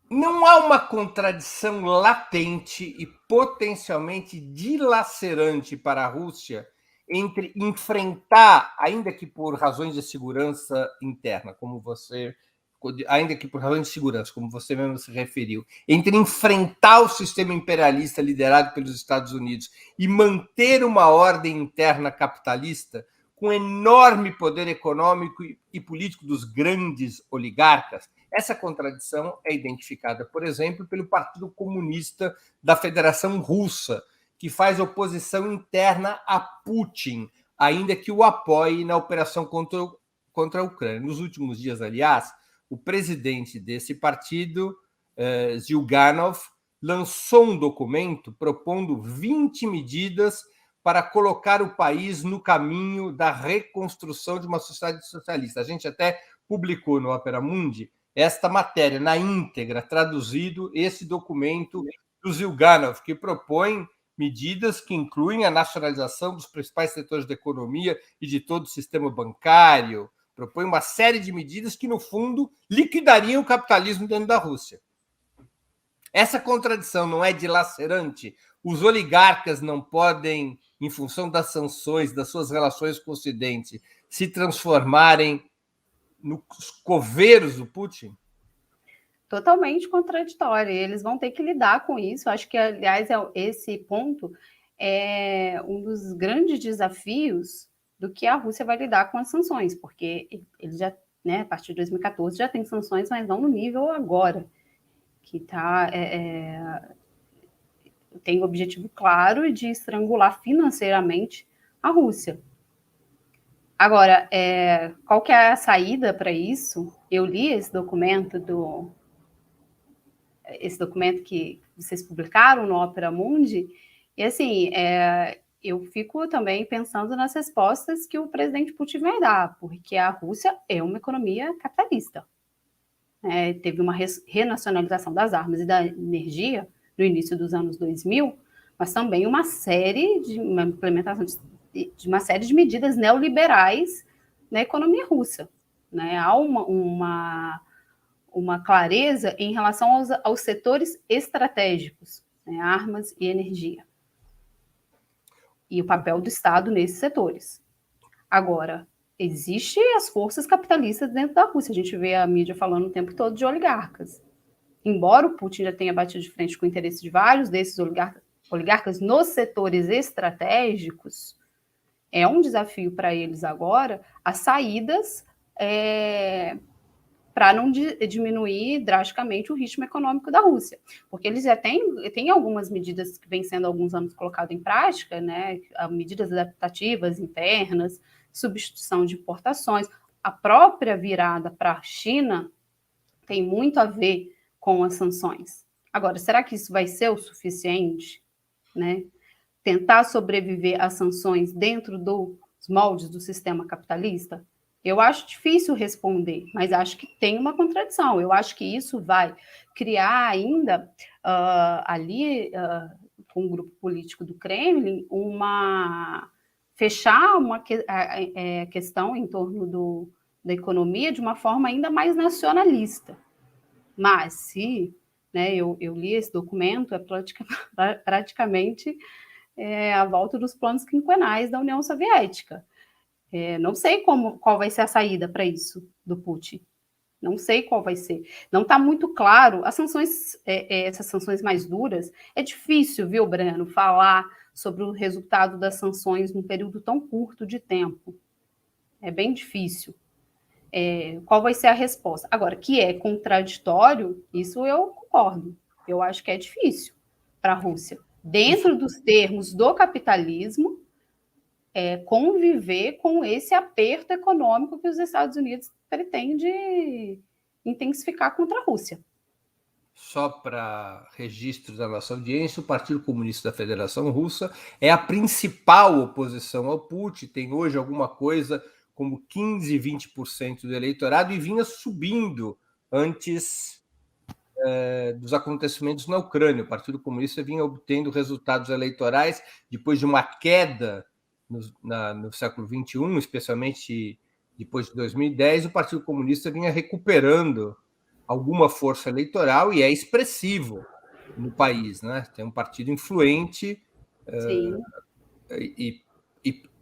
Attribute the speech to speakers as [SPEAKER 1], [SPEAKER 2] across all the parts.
[SPEAKER 1] não há uma contradição latente e potencialmente dilacerante para a Rússia entre enfrentar, ainda que por razões de segurança interna, como você, ainda que por razões de segurança, como você mesmo se referiu, entre enfrentar o sistema imperialista liderado pelos Estados Unidos e manter uma ordem interna capitalista com enorme poder econômico e político dos grandes oligarcas. Essa contradição é identificada, por exemplo, pelo Partido Comunista da Federação Russa, que faz oposição interna a Putin, ainda que o apoie na operação contra a Ucrânia. Nos últimos dias, aliás, o presidente desse partido, Zyuganov, lançou um documento propondo 20 medidas para colocar o país no caminho da reconstrução de uma sociedade socialista. A gente até publicou no Opera Mundi esta matéria na íntegra, traduzido esse documento do Zyuganov, que propõe medidas que incluem a nacionalização dos principais setores da economia e de todo o sistema bancário, propõe uma série de medidas que, no fundo, liquidariam o capitalismo dentro da Rússia. Essa contradição não é dilacerante? Os oligarcas não podem, em função das sanções, das suas relações com o Ocidente, se transformarem nos coveiros do Putin?
[SPEAKER 2] Totalmente contraditório. Eles vão ter que lidar com isso. Acho que, aliás, esse ponto é um dos grandes desafios do que a Rússia vai lidar com as sanções, porque eles já, né, a partir de 2014 já tem sanções, mas não no nível agora, que tá, tem o objetivo claro de estrangular financeiramente a Rússia. Agora, qual que é a saída para isso? Eu li esse documento que vocês publicaram no Opera Mundi, e assim, eu fico também pensando nas respostas que o presidente Putin vai dar, porque a Rússia é uma economia capitalista. Teve uma renacionalização das armas e da energia no início dos anos 2000, mas também uma implementação de uma série de medidas neoliberais na economia russa. Né? Há uma clareza em relação aos setores estratégicos, né, armas e energia, e o papel do Estado nesses setores. Agora, existem as forças capitalistas dentro da Rússia, a gente vê a mídia falando o tempo todo de oligarcas. Embora o Putin já tenha batido de frente com o interesse de vários desses oligarcas nos setores estratégicos, é um desafio para eles agora as saídas para não diminuir drasticamente o ritmo econômico da Rússia. Porque eles já têm algumas medidas que vêm sendo há alguns anos colocadas em prática, né? Medidas adaptativas internas, substituição de importações. A própria virada para a China tem muito a ver com as sanções. Agora, será que isso vai ser o suficiente? Né? Tentar sobreviver às sanções dentro dos moldes do sistema capitalista? Eu acho difícil responder, mas acho que tem uma contradição. Eu acho que isso vai criar ainda com o grupo político do Kremlin fechar uma questão em torno da economia de uma forma ainda mais nacionalista. Mas se, né, eu li esse documento, praticamente a volta dos planos quinquenais da União Soviética. Não sei qual vai ser a saída para isso do Putin. Não sei qual vai ser. Não está muito claro. As sanções, essas sanções mais duras, é difícil, viu, Breno, falar sobre o resultado das sanções num período tão curto de tempo. É bem difícil. Qual vai ser a resposta? Agora, que é contraditório, isso eu concordo. Eu acho que é difícil para a Rússia. Dentro dos termos do capitalismo, conviver com esse aperto econômico que os Estados Unidos pretendem intensificar contra a Rússia.
[SPEAKER 1] Só para registro da nossa audiência, o Partido Comunista da Federação Russa é a principal oposição ao Putin, tem hoje alguma coisa como 15, 20% do eleitorado e vinha subindo antes dos acontecimentos na Ucrânia. O Partido Comunista vinha obtendo resultados eleitorais depois de uma queda no século XXI, especialmente depois de 2010, o Partido Comunista vinha recuperando alguma força eleitoral e é expressivo no país, né? Tem um partido influente
[SPEAKER 2] Sim.
[SPEAKER 1] E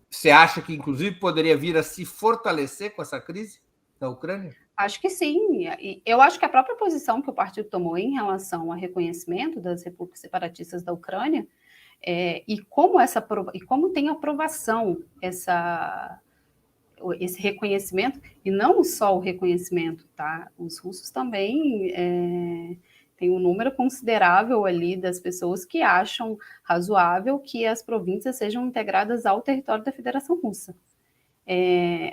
[SPEAKER 1] você acha que, inclusive, poderia vir a se fortalecer com essa crise da Ucrânia?
[SPEAKER 2] Acho que sim. Eu acho que a própria posição que o partido tomou em relação ao reconhecimento das repúblicas separatistas da Ucrânia e como tem aprovação esse reconhecimento, e não só o reconhecimento, tá? Os russos também têm um número considerável ali das pessoas que acham razoável que as províncias sejam integradas ao território da Federação Russa.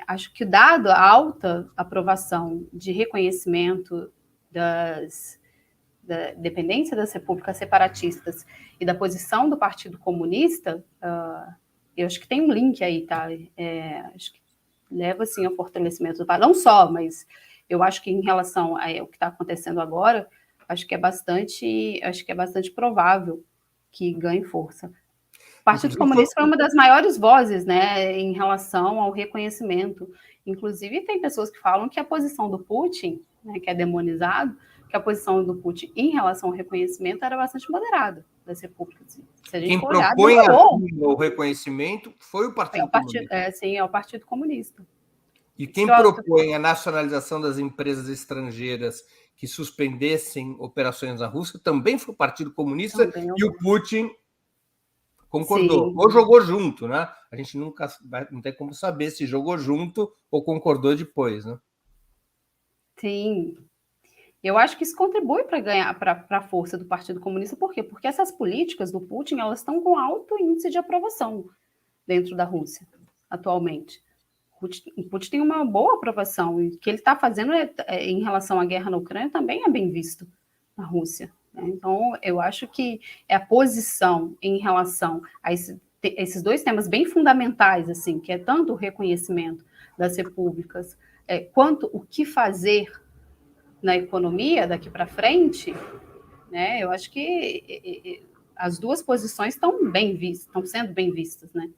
[SPEAKER 2] Acho que, dado a alta aprovação de reconhecimento da dependência das repúblicas separatistas e da posição do Partido Comunista, eu acho que tem um link aí, tá? Acho que leva, assim, ao fortalecimento do país. Não só, mas eu acho que em relação ao que está acontecendo agora, acho que é bastante provável que ganhe força. O Partido Comunista foi uma das maiores vozes, né, em relação ao reconhecimento. Inclusive, tem pessoas que falam que a posição do Putin, né, que é demonizado, que a posição do Putin em relação ao reconhecimento era bastante moderada das repúblicas. Se a gente
[SPEAKER 1] Quem
[SPEAKER 2] for olhar,
[SPEAKER 1] propõe o reconhecimento foi o Partido Comunista.
[SPEAKER 2] Sim, é o Partido Comunista.
[SPEAKER 1] E quem propõe a nacionalização das empresas estrangeiras que suspendessem operações na Rússia também foi o Partido Comunista e o Putin concordou. Sim. Ou jogou junto, né? A gente não tem como saber se jogou junto ou concordou depois, né?
[SPEAKER 2] Sim. Eu acho que isso contribui para ganhar para a força do Partido Comunista. Por quê? Porque essas políticas do Putin, elas estão com alto índice de aprovação dentro da Rússia, atualmente. O Putin tem uma boa aprovação, e o que ele está fazendo em relação à guerra na Ucrânia também é bem visto na Rússia. Né? Então, eu acho que é a posição em relação a esses dois temas bem fundamentais, assim, que é tanto o reconhecimento das repúblicas, quanto o que fazer na economia daqui para frente, né? Eu acho que as duas posições estão sendo bem vistas, né?